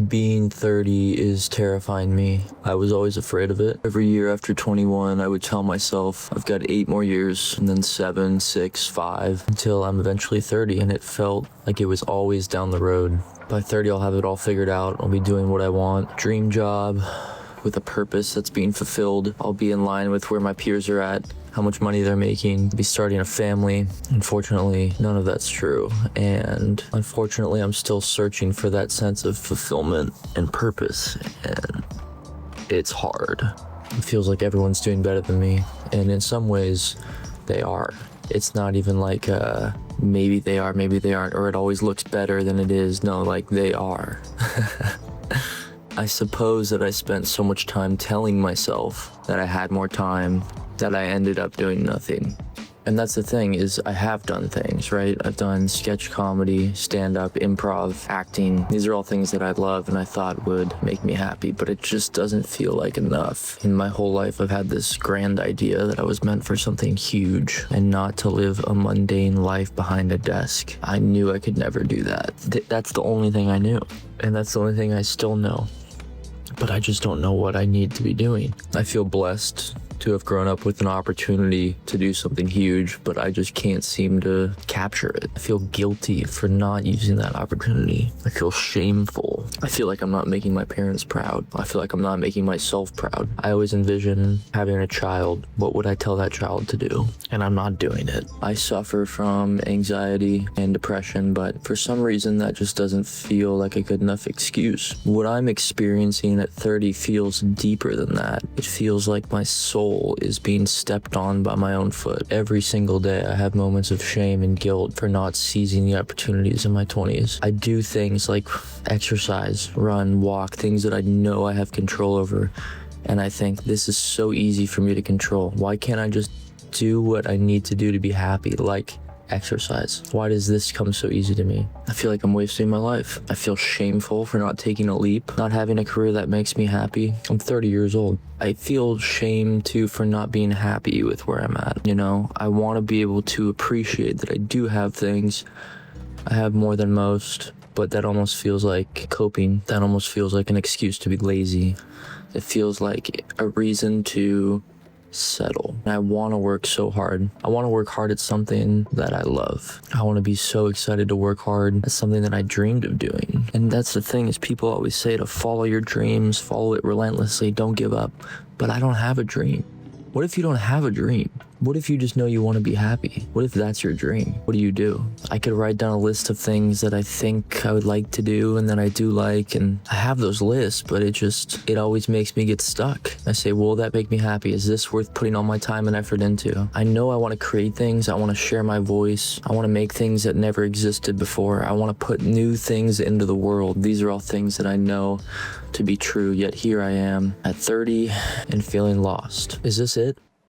Being 30 is terrifying me. I was always afraid of it. Every year after 21, I would tell myself I've got 8 more years, and then 7, 6, 5, until I'm eventually 30, and it felt like it was always down the road. By 30, I'll have it all figured out. I'll be doing what I want. Dream job with a purpose that's being fulfilled. I'll be in line with where my peers are at, how much money they're making, be starting a family. Unfortunately, none of that's true. And unfortunately, I'm still searching for that sense of fulfillment and purpose. And it's hard. It feels like everyone's doing better than me. And in some ways, they are. It's not even like maybe they are, maybe they aren't, or it always looks better than it is. No, like they are. I suppose that I spent so much time telling myself that I had more time that I ended up doing nothing. And that's the thing, is I have done things, right? I've done sketch comedy, stand-up, improv, acting. These are all things that I love and I thought would make me happy, but it just doesn't feel like enough. In my whole life, I've had this grand idea that I was meant for something huge and not to live a mundane life behind a desk. I knew I could never do that. That's the only thing I knew. And that's the only thing I still know. But I just don't know what I need to be doing. I feel blessed to have grown up with an opportunity to do something huge, but I just can't seem to capture it. I feel guilty for not using that opportunity. I feel shameful. I feel like I'm not making my parents proud. I feel like I'm not making myself proud. I always envision having a child. What would I tell that child to do? And I'm not doing it. I suffer from anxiety and depression, but for some reason that just doesn't feel like a good enough excuse. What I'm experiencing at 30 feels deeper than that. It feels like my soul is being stepped on by my own foot. Every single day I have moments of shame and guilt for not seizing the opportunities in my 20s. I do things like exercise, run, walk, things that I know I have control over, and I think this is so easy for me to control. Why can't I just do what I need to do to be happy, like exercise? Why does this come so easy to me? I feel like I'm wasting my life. I feel shameful for not taking a leap, not having a career that makes me happy. I'm 30 years old. I feel shame too for not being happy with where I'm at. You know, I want to be able to appreciate that I do have things. I have more than most, but that almost feels like coping. That almost feels like an excuse to be lazy. It feels like a reason to settle. I want to work so hard. I want to work hard at something that I love. I want to be so excited to work hard at something that I dreamed of doing. And that's the thing, is people always say to follow your dreams, follow it relentlessly, don't give up. But I don't have a dream. What if you don't have a dream? What if you just know you want to be happy? What if that's your dream? What do? I could write down a list of things that I think I would like to do and that I do like, and I have those lists, but it always makes me get stuck. I say, will that make me happy? Is this worth putting all my time and effort into? I know I want to create things. I want to share my voice. I want to make things that never existed before. I want to put new things into the world. These are all things that I know to be true, yet here I am at 30 and feeling lost. Is this it?